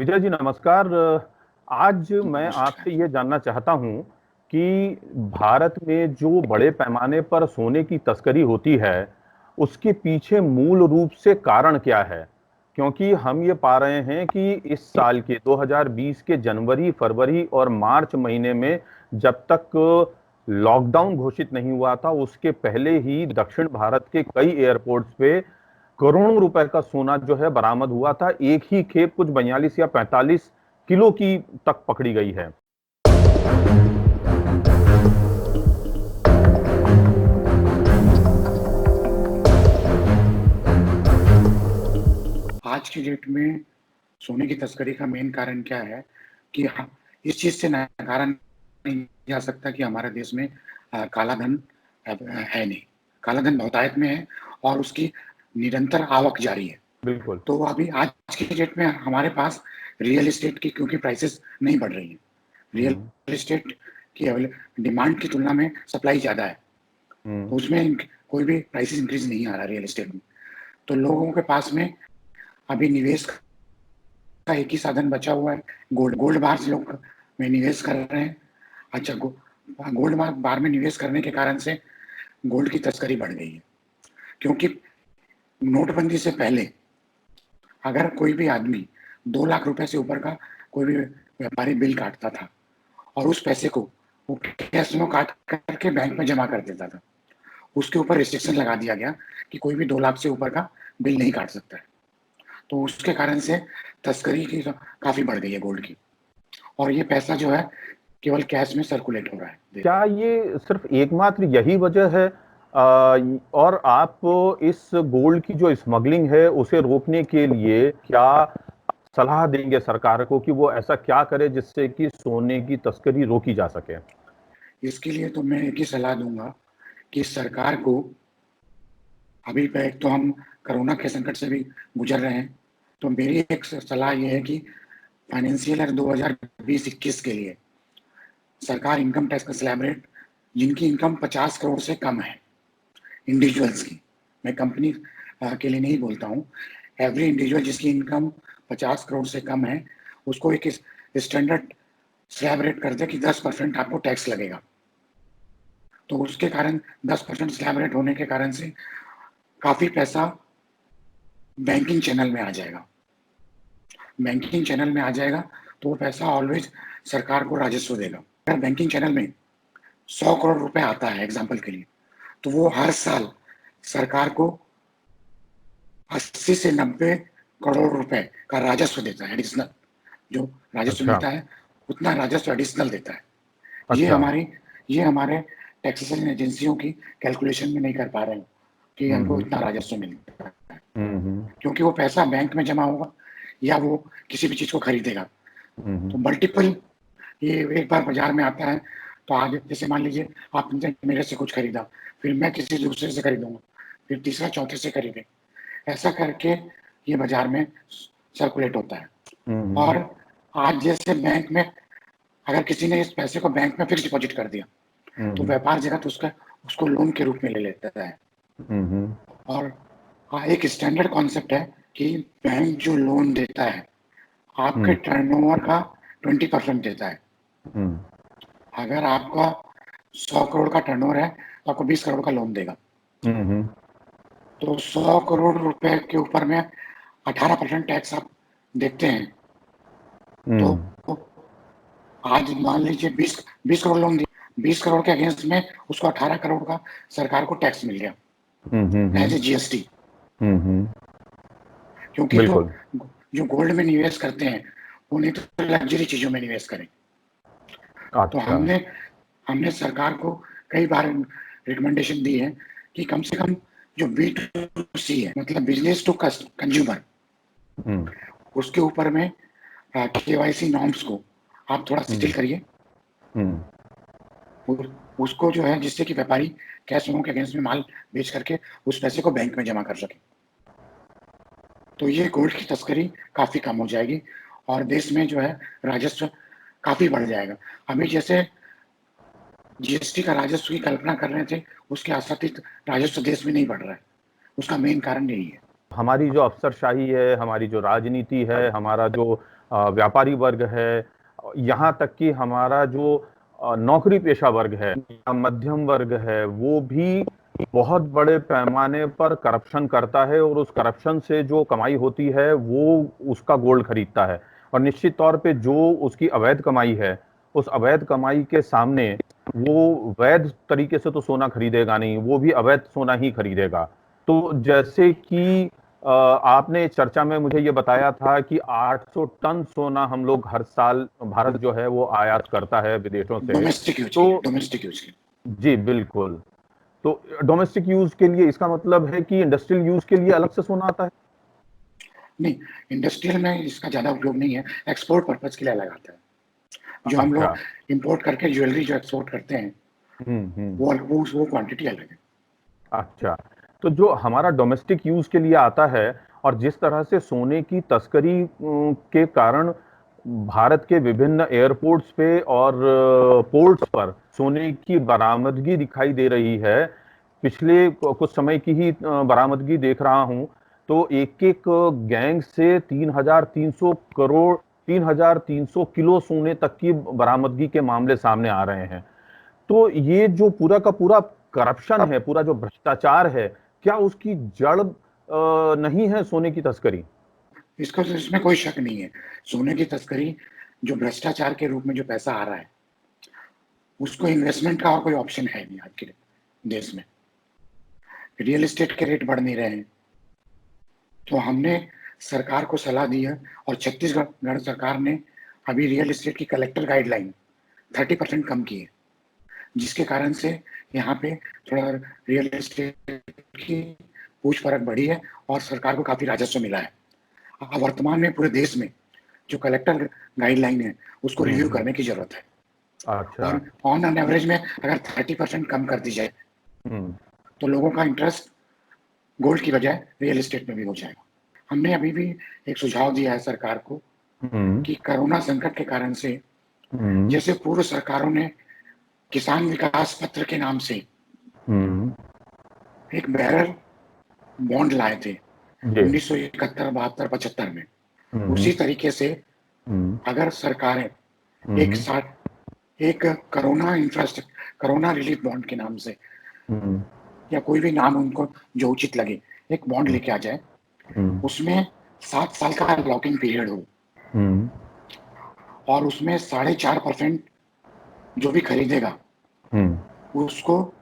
विजय जी नमस्कार। आज मैं आपसे नमस्कार। ये जानना चाहता हूँ कि भारत में जो बड़े पैमाने पर सोने की तस्करी होती है, उसके पीछे मूल रूप से कारण क्या है? क्योंकि हम ये पा रहे हैं कि इस साल के 2020 के जनवरी, फरवरी और मार्च महीने में जब तक लॉकडाउन घोषित नहीं हुआ था, उसके पहले ही दक्षिण भारत के कई एयरपोर्ट्स पे करोड़ों रुपए का सोना जो है बरामद हुआ था। एक ही खेप कुछ 42 या 45 किलो की तक पकड़ी गई है। आज की डेट में सोने की तस्करी का मेन कारण क्या है कि इस चीज से नकारा नहीं जा सकता कि हमारे देश में काला धन है नहीं। काला धन बहुतायत में है और उसकी निरंतर आवक जारी है। बिल्कुल। तो अभी आज की डेट में हमारे पास रियल एस्टेट की क्योंकि प्राइसेस नहीं बढ़ रही है। रियल हम्म। एस्टेट की डिमांड की तुलना में सप्लाई ज्यादा है। हम्म। तो उसमें कोई भी प्राइसेस इंक्रीज नहीं आ रहा रियल एस्टेट में। तो लोगों के पास में अभी निवेश का एक ही साधन बचा हुआ है, गोल्ड। गोल्ड बार से लोग में निवेश कर रहे हैं। अच्छा, गोल्ड बार में निवेश करने के कारण से गोल्ड की तस्करी बढ़ गई है। क्योंकि नोटबंदी से पहले अगर कोई भी आदमी 2 लाख रुपए से ऊपर का कोई भी व्यापारी बिल काटता था और उस पैसे को वो कैश में काट करके बैंक में जमा कर देता था, उसके ऊपर रिस्ट्रिक्शन लगा दिया गया कि कोई भी 2 लाख से ऊपर का बिल नहीं काट सकता है। तो उसके कारण से तस्करी की काफी बढ़ गई है गोल्ड की। और ये पैसा जो है केवल कैश में सर्कुलेट हो रहा है। क्या ये सिर्फ एकमात्र यही वजह है? और आप इस गोल्ड की जो स्मगलिंग है उसे रोकने के लिए क्या सलाह देंगे सरकार को कि वो ऐसा क्या करे जिससे कि सोने की तस्करी रोकी जा सके? इसके लिए तो मैं एक ही सलाह दूंगा कि सरकार को अभी एक तो हम कोरोना के संकट से भी गुजर रहे हैं। तो मेरी एक सलाह ये है कि फाइनेंशियल ईयर 2020-21 के लिए सरकार इनकम टैक्स का स्लैब रेट, जिनकी इनकम 50 करोड़ से कम है, इंडिविजुअल्स की, मैं कंपनी के लिए नहीं बोलता हूँ, एवरी इंडिविजुअल जिसकी इनकम 50 करोड़ से कम है, उसको एक स्टैंडर्ड स्लैब रेट कर दे कि 10% आपको टैक्स लगेगा। तो उसके कारण 10% स्लैब रेट होने के कारण से काफी पैसा बैंकिंग चैनल में आ जाएगा। बैंकिंग चैनल में आ जाएगा तो वो पैसा ऑलवेज सरकार को राजस्व देगा। अगर बैंकिंग चैनल में 100 करोड़ रुपए आता है एग्जाम्पल के लिए, तो वो हर साल सरकार को 80 से 90 करोड़ रुपए का राजस्व देता है एडिशनल। जो राजस्व अच्छा। मिलता है उतना राजस्व एडिशनल देता है। ये अच्छा। हमारी ये हमारे टैक्सेशन एजेंसियों की कैलकुलेशन में नहीं कर पा रहे हैं कि हम्म। हमको हम्म। इतना राजस्व मिलता है। हम्म। क्योंकि वो पैसा बैंक में जमा होगा या वो किसी भी चीज को खरीदेगा। हम्म। तो मल्टीपल, ये एक बार बाजार में आता है तो आज जैसे मान लीजिए आपने मेरे से कुछ खरीदा, फिर मैं किसी दूसरे से खरीदूंगा, फिर तीसरा चौथे से खरीदे, ऐसा करके ये बाजार में सर्कुलेट होता है। हम्म। और आज जैसे बैंक में अगर किसी ने इस पैसे को बैंक में फिक्स डिपॉजिट कर दिया, तो हम्म। व्यापार जगत उसका उसको लोन के रूप में ले लेता है। हम्म। और हाँ, एक स्टैंडर्ड कॉन्सेप्ट है कि बैंक जो लोन देता है आपके हम्म। टर्नओवर का 20% देता है। हम्म। अगर आपका 100 करोड़ का टर्नओवर है तो आपको 20 करोड़ का लोन देगा। हम्म। तो 100 करोड़ रुपए के ऊपर में 18% टैक्स आप देखते हैं। तो हम्म। आज मान लीजिए बीस बीस करोड़ लोन दिया, 20 करोड़ के अगेंस्ट में उसको 18 करोड़ का सरकार को टैक्स मिल गया एज ए जीएसटी। हम्म। क्योंकि जो बिल्कुल। जो गोल्ड में निवेश करते हैं वो नहीं तो लग्जरी चीजों में निवेश करें। तो अच्छा। हमने सरकार को कई बार रिकमेंडेशन दी है कि कम से कम जो B2C है, मतलब बिजनेस टू कंज्यूमर, हम्म। उसके ऊपर में केवाईसी नॉर्म्स को आप थोड़ा शिथिल हम्म। करिए। हम्म। उसको जो है जिससे कि व्यापारी कैश मेमो के अगेंस्ट में माल बेच करके उस पैसे को बैंक में जमा कर सके। तो ये गोल्ड की तस्करी काफी कम हो जाएगी और देश में जो है राजस्व काफी बढ़ जाएगा। अभी जैसे जीएसटी का राजस्व की कल्पना कर रहे थे, उसके आसातित राजस्व देश में नहीं बढ़ रहा है। उसका मेन कारण यही है। हमारी जो अफसरशाही है, हमारी जो राजनीति है, हमारा जो व्यापारी वर्ग है, यहाँ तक कि हमारा जो नौकरी पेशा वर्ग है या मध्यम वर्ग है, वो भी बहुत बड़े पैमाने पर करप्शन करता है और उस करप्शन से जो कमाई होती है वो उसका गोल्ड खरीदता है। और निश्चित तौर पे जो उसकी अवैध कमाई है, उस अवैध कमाई के सामने वो वैध तरीके से तो सोना खरीदेगा नहीं, वो भी अवैध सोना ही खरीदेगा। तो जैसे कि आपने चर्चा में मुझे ये बताया था कि 800 टन सोना हम लोग हर साल भारत जो है वो आयात करता है विदेशों से। डोमेस्टिक यूज तो के लिए, डोमेस्टिक यूज के लिए। जी बिल्कुल। तो डोमेस्टिक यूज के लिए इसका मतलब है कि इंडस्ट्रियल यूज के लिए अलग से सोना आता है? नहीं, इंडस्ट्रियल में इसका ज्यादा उपयोग नहीं है, एक्सपोर्ट पर्पज के लिए अलग आता है। जो हम अच्छा। लोग इंपोर्ट करके ज्वेलरी जो एक्सपोर्ट करते हैं, हम्म। वो क्वांटिटी अलग है। अच्छा, तो जो हमारा डोमेस्टिक यूज के लिए आता है और जिस तरह से सोने की तस्करी के कारण भारत के विभिन्न एयरपोर्ट्स पे और पोर्ट्स पर सोने की बरामदगी दिखाई दे रही है, पिछले कुछ समय की ही बरामदगी देख रहा हूं, तो एक एक गैंग से 3,300 करोड़ 3,300 किलो सोने तक की बरामदगी के मामले सामने आ रहे हैं। तो ये जो पूरा का पूरा करप्शन है, पूरा जो भ्रष्टाचार है, क्या उसकी जड़ नहीं है सोने की तस्करी? इसका तो इसमें कोई शक नहीं है। सोने की तस्करी, जो भ्रष्टाचार के रूप में जो पैसा आ रहा है, उसको इन्वेस्टमेंट का और कोई ऑप्शन है नहीं आज के देश में। रियल एस्टेट के रेट बढ़ नहीं रहे हैं, तो हमने सरकार को सलाह दी है और छत्तीसगढ़ सरकार ने अभी रियल एस्टेट की कलेक्टर गाइडलाइन 30% कम की है, जिसके कारण से यहाँ पे थोड़ा रियल एस्टेट की पूछ परख बढ़ी है और सरकार को काफी राजस्व मिला है। वर्तमान में पूरे देश में जो कलेक्टर गाइडलाइन है, उसको रिव्यू हम्म। करने की जरूरत है। अच्छा। और ऑन एन एवरेज में अगर 30% कम कर दी जाए, हम्म। तो लोगों का इंटरेस्ट गोल्ड की बजाय रियल एस्टेट में भी हो जाएगा। हमने अभी भी एक सुझाव दिया है सरकार को हम्म। कि कोरोना संकट के कारण से, हम्म। जैसे पूर्व सरकारों ने किसान विकास पत्र के नाम से हम्म। एक बैरर बॉन्ड लाए थे जी। 1971, 72, 75 में, हम्म। उसी तरीके से हम्म। अगर सरकारें एक हम्म। साथ एक कोरोना रिलीफ बॉन्ड के नाम से, हम्म। या कोई भी नाम उनको जो उचित लगे, एक बॉन्ड लेके आ जाए, हम्म। उसमें 7 साल का लॉकिंग पीरियड हो हम्म। और उसमें 4.5% जो भी खरीदेगा हम्म। उसको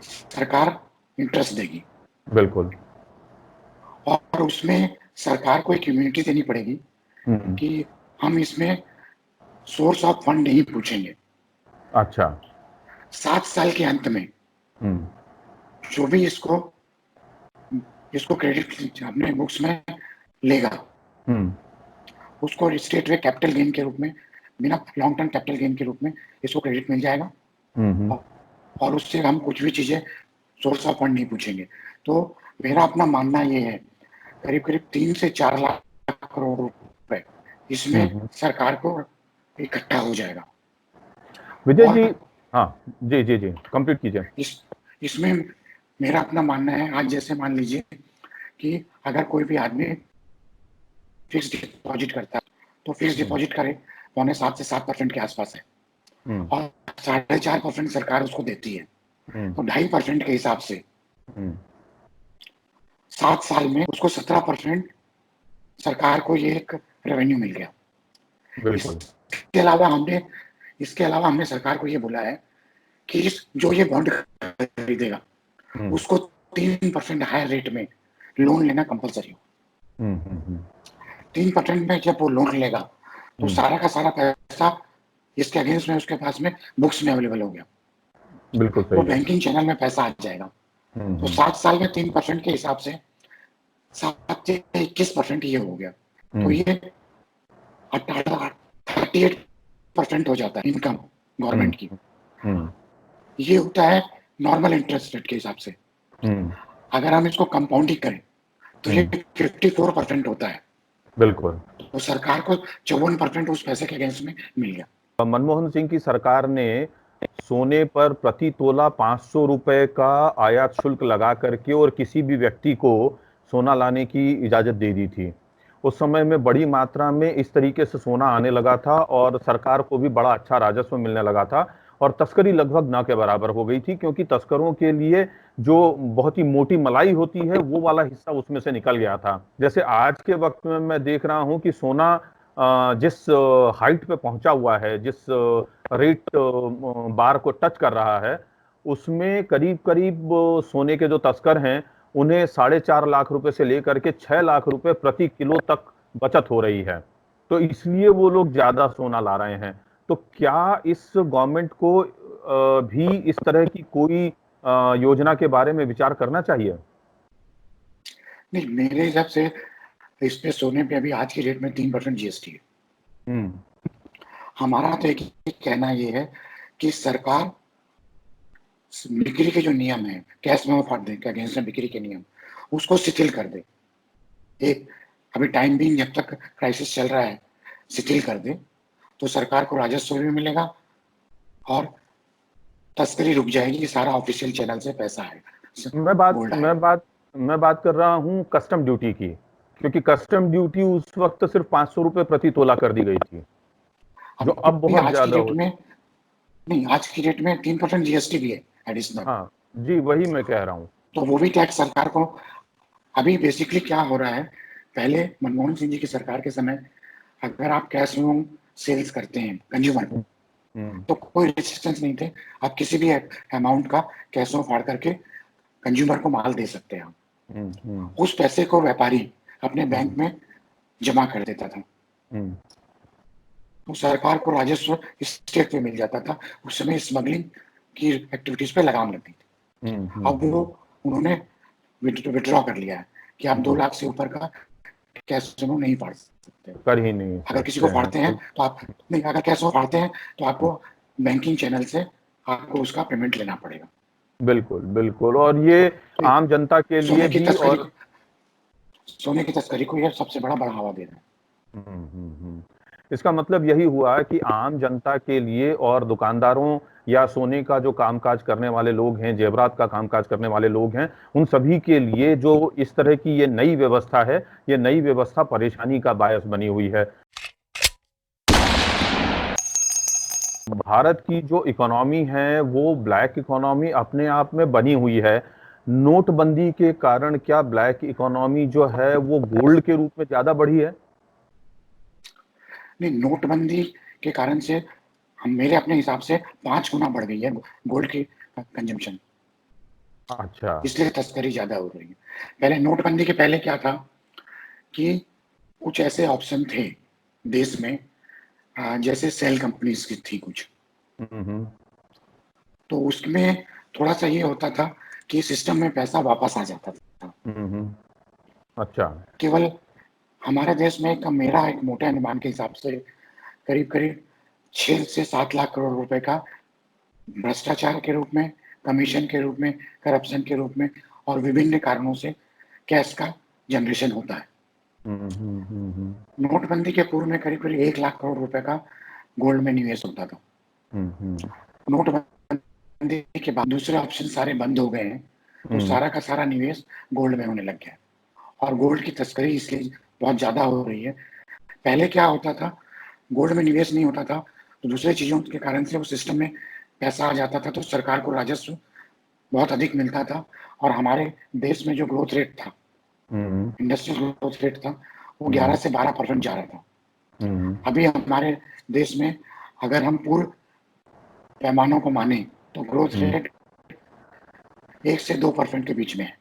सरकार इंटरेस्ट देगी। बिल्कुल। और उसमें सरकार को एक इम्यूनिटी देनी पड़ेगी हम्म। कि हम इसमें सोर्स ऑफ फंड नहीं पूछेंगे। अच्छा। 7 साल के अंत में हम्म। जो भी इसको इसको क्रेडिट अपने बुक्स में लेगा, हम्म। उसको स्टेट वे कैपिटल गेन के रूप में, बिना लॉन्ग टर्म कैपिटल गेन के रूप में इसको क्रेडिट मिल जाएगा। हम्म। और उससे हम कुछ भी चीजें सोर्स ऑफ फंड नहीं पूछेंगे। तो मेरा अपना मानना ये है, करीब करीब 3 से 4 लाख करोड़ रुपए इसमें हम्म। सरकार को इकट्ठा हो जाएगा। विजय और जी। हाँ। जी जी जी, कंप्लीट कीजिए। इस इसमें मेरा अपना मानना है, आज जैसे मान लीजिए कि अगर कोई भी आदमी फिक्स डिपॉजिट करता है, तो फिक्स हम्म। डिपॉजिट का रेट 6.75 से 7% के आसपास है हम्म। और 4.5% सरकार उसको देती है। हम्म। तो 2.5% के हिसाब से हम्म। 7 साल में उसको 17% सरकार को ये एक रेवेन्यू मिल गया। बिल्कुल। इसके अलावा हमने इसके अलावा हमने सरकार को ये बोला है कि जो ये बॉन्ड खरीदेगा, हम्म। उसको 3% हायर रेट में लोन लेना कंपलसरी हो। हम्म। हम्म। 3% में जब वो लोन लेगा, तो हम्म। सारा का सारा पैसा इसके अगेंस्ट में उसके पास में बुक्स में अवेलेबल हो गया, बिल्कुल वो सही है। बैंकिंग चैनल में पैसा आ जाएगा। तो हम्म। 7 साल में 3% के हिसाब से 7 से 21% ये हो गया। तो हम्म। ये 38% हो जाता है इनकम हम्म। गवर्नमेंट की। हम्म। ये होता है नॉर्मल इंटरेस्ट रेट के हिसाब से। हम्म। अगर हम इसको कंपाउंडिंग करें, तो ये हम्म। 54% होता है। बिल्कुल। तो सरकार को 54% उस पैसे के अगेंस्ट में मिल गया। मनमोहन सिंह की सरकार ने सोने पर प्रति तोला 500 रुपए का आयात शुल्क लगा करके और किसी भी व्यक्ति को सोना लाने की इजाजत दे दी थी। उस समय में बड़ी मात्रा में इस तरीके से सोना आने लगा था और सरकार को भी बड़ा अच्छा राजस्व मिलने लगा था और तस्करी लगभग न के बराबर हो गई थी, क्योंकि तस्करों के लिए जो बहुत ही मोटी मलाई होती है वो वाला हिस्सा उसमें से निकल गया था। जैसे आज के वक्त में मैं देख रहा हूं कि सोना जिस हाइट पे पहुंचा हुआ है, जिस रेट बार को टच कर रहा है, उसमें करीब करीब सोने के जो तस्कर हैं उन्हें 4.5 लाख रुपए से लेकर के 6 लाख रुपए प्रति किलो तक बचत हो रही है। तो इसलिए वो लोग ज्यादा सोना ला रहे हैं। तो क्या इस गवर्नमेंट को भी इस तरह की कोई योजना के बारे में विचार करना चाहिए? नहीं, मेरे हिसाब से इस पे सोने पे अभी आज की डेट में 3% जीएसटी है। हम्म। हमारा तो एक ही कहना ये है कि सरकार बिक्री के जो नियम है, कैश मेमो फाड़ने के अगेंस्ट में बिक्री के नियम, उसको शिथिल कर दे। एक अभी टाइम बीइंग जब तक क्राइसिस चल रहा है, शिथिल कर दे, तो सरकार को राजस्व भी मिलेगा और तस्करी रुक जाएगी, सारा ऑफिशियल चैनल से पैसा आएगा, मैं बात गोल्ड मैं आएगा। बात मैं बात कर रहा हूं कस्टम ड्यूटी की, क्योंकि कस्टम ड्यूटी उस वक्त सिर्फ 500 रुपए प्रति तोला कर दी गई थी, जो अब अभी बहुत आज की ज्यादा डेट हो। में नहीं, आज की डेट में 3% जीएसटी भी है एडिशनल। हाँ जी, वही मैं कह रहा हूँ। तो वो भी टैक्स सरकार को, अभी बेसिकली क्या हो रहा है, पहले मनमोहन सिंह जी की सरकार के समय अगर आप कैश में सेल्स करते हैं कंज्यूमर को, हम्म तो कोई रेजिस्टेंस नहीं थे, आप किसी भी अमाउंट का कैश में फाड़ करके कंज्यूमर को माल दे सकते हैं। हम्म उस पैसे को व्यापारी अपने हम्म बैंक में जमा कर देता था, हम्म तो सरकार को राजस्व स्टेट पे मिल जाता था। उस समय स्मगलिंग की एक्टिविटीज पे लगाम लगती थी। अब वो हम्म उन्होंने विड्रॉ कर लिया है कि आप 2 हम्म, लाख से ऊपर का कैश में नहीं फाड़ सकते। कर ही नहीं अगर किसी सकते को हैं फाड़ते हैं तो। तो आप नहीं, अगर कैश में फाड़ते हैं तो आपको बैंकिंग चैनल से आपको उसका पेमेंट लेना पड़ेगा। बिल्कुल बिल्कुल, और ये तो आम जनता के लिए सोने की भी। तस्करी और सोने की तस्करी को यह सबसे बड़ा बढ़ावा दे रहा है। हम्म। इसका मतलब यही हुआ कि आम जनता के लिए और दुकानदारों या सोने का जो कामकाज करने वाले लोग हैं, जेवरात का कामकाज करने वाले लोग हैं, उन सभी के लिए जो इस तरह की ये नई व्यवस्था है, ये नई व्यवस्था परेशानी का बायस बनी हुई है। भारत की जो इकोनॉमी है वो ब्लैक इकोनॉमी अपने आप में बनी हुई है। नोटबंदी के कारण क्या ब्लैक इकोनॉमी जो है वो गोल्ड के रूप में ज्यादा बढ़ी है? नहीं, नोटबंदी के कारण से हम मेरे अपने हिसाब से 5 गुना बढ़ गई है गोल्ड की कंजम्पशन, अच्छा। इसलिए तस्करी ज्यादा हो रही है। पहले नोटबंदी के पहले क्या था कि कुछ ऐसे ऑप्शन थे देश में, जैसे सेल कंपनीज की थी कुछ, हम्म तो उसमें थोड़ा सा ये होता था कि सिस्टम में पैसा वापस आ जाता था। हम्म। अच्छा। केवल हमारे देश में मेरा एक मोटे अनुमान के हिसाब से करीब करीब 6 से 7 लाख करोड़ रुपए का भ्रष्टाचार के रूप में, कमीशन के रूप में, करप्शन के रूप में और विभिन्न कारणों से कैश का जनरेशन होता है। हम्म। नोटबंदी के पूर्व में करीब करीब 1 लाख करोड़ रुपए का गोल्ड में निवेश होता था। हम्म नोटबंदी के बाद दूसरे ऑप्शन सारे बंद हो गए हैं, तो हम्म सारा का सारा निवेश गोल्ड में होने लग गया और गोल्ड की तस्करी इसलिए बहुत ज्यादा हो रही है। पहले क्या होता था, गोल्ड में निवेश नहीं होता था, तो दूसरे चीजों के कारण से वो सिस्टम में पैसा आ जाता था, तो सरकार को राजस्व बहुत अधिक मिलता था और हमारे देश में जो ग्रोथ रेट था, हम्म इंडस्ट्रियल ग्रोथ रेट था, वो हम्म 11 से 12% जा रहा था। हम्म अभी हमारे देश में अगर हम पूर्ण पैमानों को माने तो ग्रोथ हम्म। रेट 1 से 2% के बीच में है।